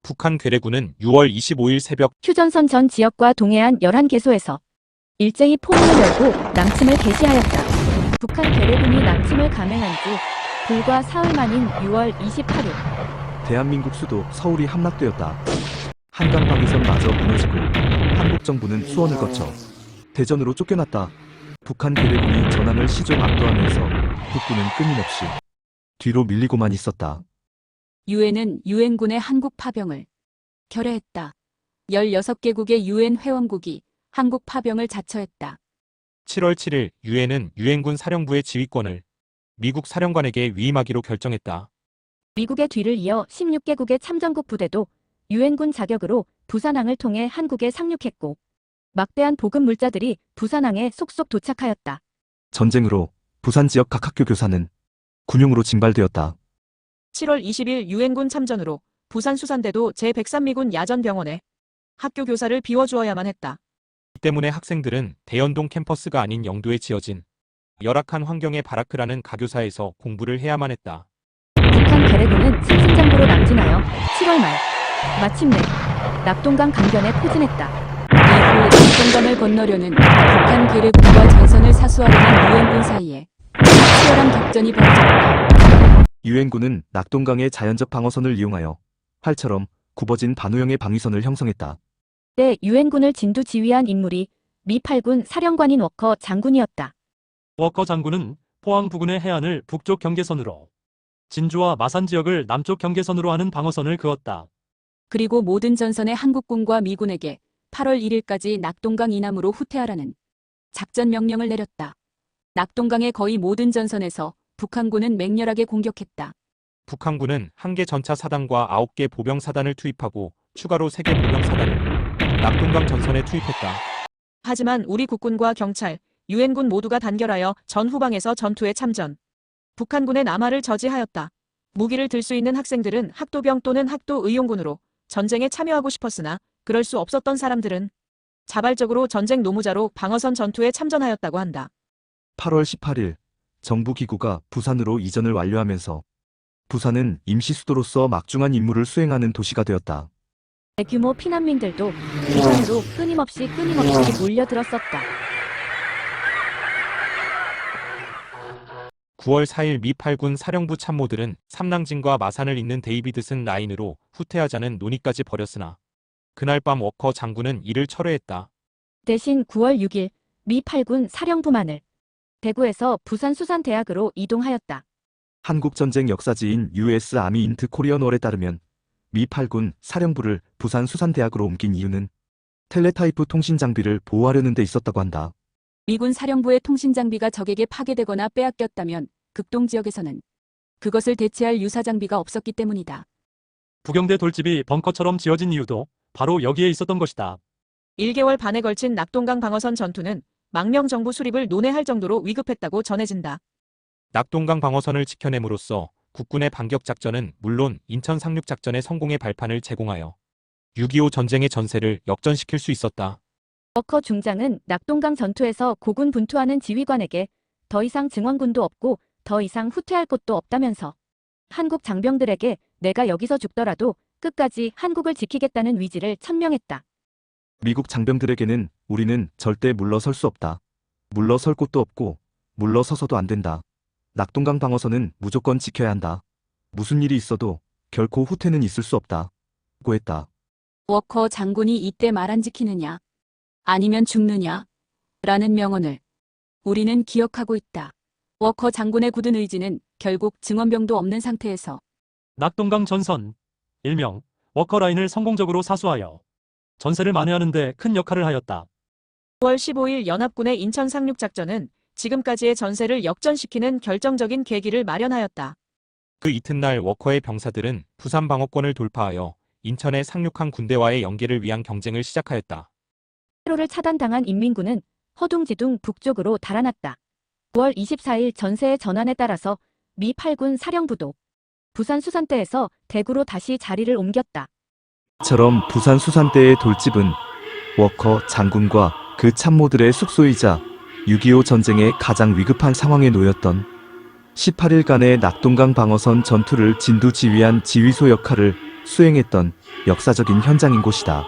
북한 괴뢰군은 6월 25일 새벽 휴전선 전 지역과 동해안 11개소에서 일제히 포문을 열고 남침을 개시하였다. 북한 괴뢰군이 남침을 감행한 지 불과 사흘 만인 6월 28일 대한민국 수도 서울이 함락되었다. 한강 방위선마저 무너지고 한국 정부는 수원을 거쳐 대전으로 쫓겨났다. 북한 괴뢰군이 전황을 시종 압도하면서 북군은 끊임없이 뒤로 밀리고만 있었다. 유엔은 유엔군의 한국 파병을 결회했다. 16개국의 유엔 회원국이 한국 파병을 자처했다. 7월 7일 유엔은 유엔군 사령부의 지휘권을 미국 사령관에게 위임하기로 결정했다. 미국의 뒤를 이어 16개국의 참전국 부대도 유엔군 자격으로 부산항을 통해 한국에 상륙했고 막대한 보급 물자들이 부산항에 속속 도착하였다. 전쟁으로 부산 지역 각 학교 교사는 군용으로 징발되었다. 7월 20일 유엔군 참전으로 부산 수산대도 제103미군 야전병원에 학교 교사를 비워주어야만 했다. 이 때문에 학생들은 대연동 캠퍼스가 아닌 영도에 지어진 열악한 환경의 바라크라는 가교사에서 공부를 해야만 했다. 북한 괴뢰군은 승승장구로 남진하여 7월 말 마침내 낙동강 강변에 포진했다. 이후 낙동강을 건너려는 북한 괴뢰군과 전선을 사수하려는 유엔군 사이에 치열한 격전이 벌어졌다. 유엔군은 낙동강의 자연적 방어선을 이용하여 활처럼 굽어진 반호형의 방위선을 형성했다. 때 유엔군을 진두지휘한 인물이 미 8군 사령관인 워커 장군이었다. 워커 장군은 포항 부근의 해안을 북쪽 경계선으로, 진주와 마산 지역을 남쪽 경계선으로 하는 방어선을 그었다. 그리고 모든 전선의 한국군과 미군에게 8월 1일까지 낙동강 이남으로 후퇴하라는 작전 명령을 내렸다. 낙동강의 거의 모든 전선에서 북한군은 맹렬하게 공격했다. 북한군은 1개 전차 사단과 9개 보병 사단을 투입하고 추가로 3개 보병 사단을 낙동강 전선에 투입했다. 하지만 우리 국군과 경찰, 유엔군 모두가 단결하여 전후방에서 전투에 참전. 북한군의 남하를 저지하였다. 무기를 들 수 있는 학생들은 학도병 또는 학도의용군으로 전쟁에 참여하고 싶었으나 그럴 수 없었던 사람들은 자발적으로 전쟁 노무자로 방어선 전투에 참전하였다고 한다. 8월 18일 정부 기구가 부산으로 이전을 완료하면서 부산은 임시 수도로서 막중한 임무를 수행하는 도시가 되었다. 대규모 피난민들도 부산으로 끊임없이 몰려들었었다. 9월 4일 미 8군 사령부 참모들은 삼낭진과 마산을 잇는 데이비드슨 라인으로 후퇴하자는 논의까지 벌였으나 그날 밤 워커 장군은 이를 철회했다. 대신 9월 6일 미 8군 사령부만을 대구에서 부산 수산대학으로 이동하였다. 한국전쟁 역사지인 US 아미 인트 코리언월에 따르면 미 8군 사령부를 부산 수산대학으로 옮긴 이유는 텔레타이프 통신 장비를 보호하려는 데 있었다고 한다. 미군 사령부의 통신 장비가 적에게 파괴되거나 빼앗겼다면 극동 지역에서는 그것을 대체할 유사 장비가 없었기 때문이다. 부경대 돌집이 벙커처럼 지어진 이유도 바로 여기에 있었던 것이다. 1개월 반에 걸친 낙동강 방어선 전투는 망명 정부 수립을 논의할 정도로 위급했다고 전해진다. 낙동강 방어선을 지켜냄으로써 국군의 반격 작전은 물론 인천 상륙 작전의 성공의 발판을 제공하여 6.25 전쟁의 전세를 역전시킬 수 있었다. 워커 중장은 낙동강 전투에서 고군분투하는 지휘관에게 더 이상 증원군도 없고 더 이상 후퇴할 곳도 없다면서 한국 장병들에게 내가 여기서 죽더라도 끝까지 한국을 지키겠다는 위지를 천명했다. 미국 장병들에게는 우리는 절대 물러설 수 없다. 물러설 곳도 없고 물러서서도 안 된다. 낙동강 방어선은 무조건 지켜야 한다. 무슨 일이 있어도 결코 후퇴는 있을 수 없다. 고 했다. 워커 장군이 이때 말 안 지키느냐, 아니면 죽느냐 라는 명언을 우리는 기억하고 있다. 워커 장군의 굳은 의지는 결국 증원병도 없는 상태에서 낙동강 전선, 일명 워커라인을 성공적으로 사수하여 전세를 만회하는 데 큰 역할을 하였다. 9월 15일 연합군의 인천 상륙 작전은 지금까지의 전세를 역전시키는 결정적인 계기를 마련하였다. 그 이튿날 워커의 병사들은 부산 방어권을 돌파하여 인천에 상륙한 군대와의 연계를 위한 경쟁을 시작하였다. 회로를 차단당한 인민군은 허둥지둥 북쪽으로 달아났다. 9월 24일 전세의 전환에 따라서 미 8군 사령부도 부산 수산대에서 대구로 다시 자리를 옮겼다. 처럼 부산 수산대의 돌집은 워커 장군과 그 참모들의 숙소이자 6.25 전쟁의 가장 위급한 상황에 놓였던 18일간의 낙동강 방어선 전투를 진두지휘한 지휘소 역할을 수행했던 역사적인 현장인 곳이다.